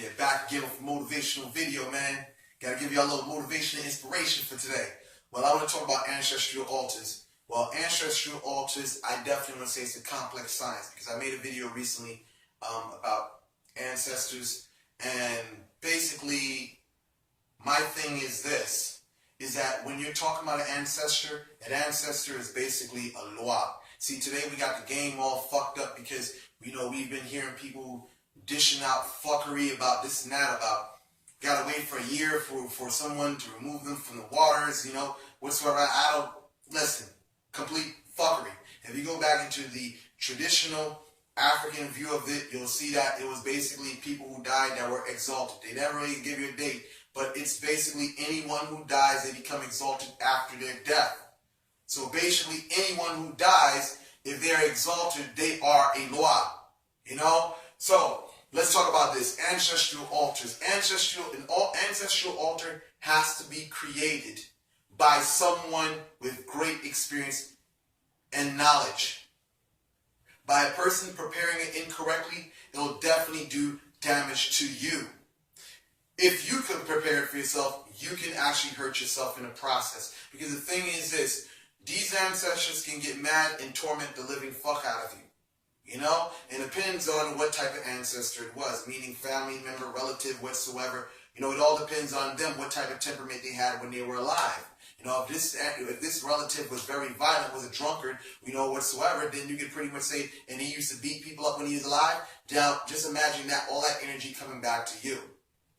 Yeah, back again with a motivational video, man. Gotta give y'all a little motivation and inspiration for today. Well, I want to talk about ancestral altars. Well, ancestral altars, I definitely want to say it's a complex science because I made a video recently about ancestors, and basically my thing is this, is that when you're talking about an ancestor is basically a loi. See, today we got the game all fucked up because, we've been hearing people dishing out fuckery about this and that, about gotta wait for a year for someone to remove them from the waters, whatsoever. Listen, complete fuckery. If you go back into the traditional African view of it, you'll see that it was basically people who died that were exalted. They never really give you a date, but it's basically anyone who dies, they become exalted after their death. So basically anyone who dies, if they're exalted, they are a loi, So let's talk about this, ancestral altars. Ancestral altar has to be created by someone with great experience and knowledge. By a person preparing it incorrectly, it will definitely do damage to you. If you can prepare it for yourself, you can actually hurt yourself in the process. Because the thing is this, these ancestors can get mad and torment the living fuck out of you. And it depends on what type of ancestor it was, meaning family member, relative, whatsoever. It all depends on them, what type of temperament they had when they were alive. If this relative was very violent, was a drunkard, whatsoever, then you could pretty much say, and he used to beat people up when he was alive. Now, just imagine that, all that energy coming back to you.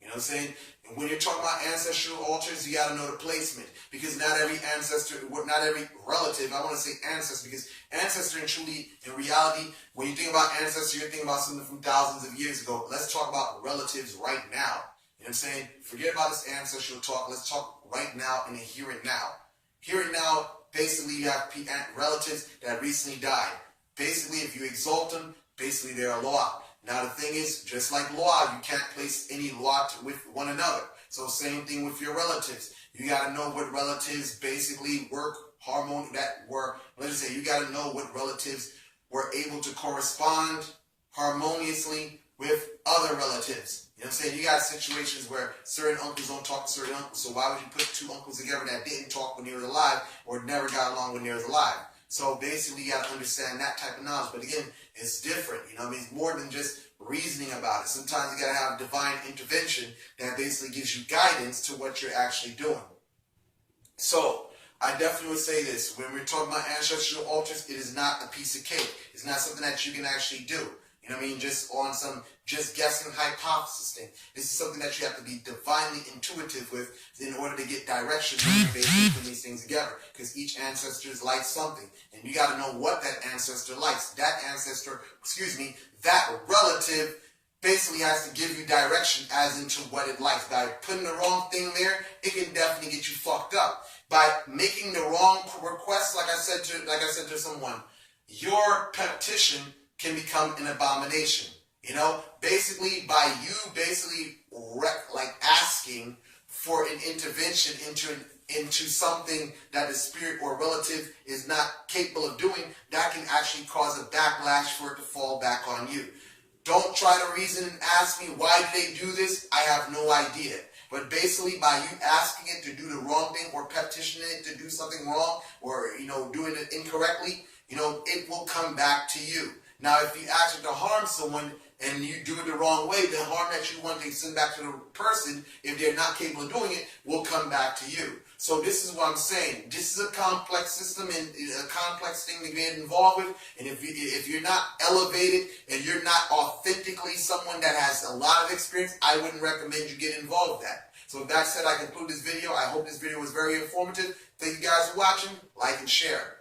You know what I'm saying? And when you're talking about ancestral altars, you got to know the placement. Because not every ancestor, not every relative, I want to say ancestor, because ancestor in reality, when you think about ancestor, you're thinking about something from thousands of years ago. Let's talk about relatives right now. You know what I'm saying? Forget about this ancestral talk. Let's talk right now in the here and now. Here and now, basically you have relatives that recently died. Basically, if you exalt them, basically they're a loi. Now the thing is, just like loi, you can't place any loi with one another. So same thing with your relatives. You got to know what relatives basically work let's just say you got to know what relatives were able to correspond harmoniously with other relatives. You know what I'm saying? You got situations where certain uncles don't talk to certain uncles, so why would you put two uncles together that didn't talk when they were alive or never got along when they were alive? So basically you got to understand that type of knowledge. But again, it's different. It's more than just reasoning about it. Sometimes you got to have divine intervention that basically gives you guidance to what you're actually doing. So I definitely would say this. When we're talking about ancestral altars, it is not a piece of cake. It's not something that you can actually do. Just on some guessing hypothesis thing. This is something that you have to be divinely intuitive with in order to get direction when you're basically putting these things together. Because each ancestor likes something. And you got to know what that ancestor likes. That relative basically has to give you direction as into what it likes. By putting the wrong thing there, it can definitely get you fucked up. By making the wrong request, like I said to someone, your petition can become an abomination. Basically by you asking for an intervention into something that the spirit or relative is not capable of doing, that can actually cause a backlash for it to fall back on you. Don't try to reason and ask me, why do they do this? I have no idea. But basically by you asking it to do the wrong thing or petitioning it to do something wrong or, doing it incorrectly, it will come back to you. Now, if you ask it to harm someone and you do it the wrong way, the harm that you want to send back to the person, if they're not capable of doing it, will come back to you. So this is what I'm saying. This is a complex system and a complex thing to get involved with. And if you're not elevated and you're not authentically someone that has a lot of experience, I wouldn't recommend you get involved with that. So with that said, I conclude this video. I hope this video was very informative. Thank you guys for watching. Like and share.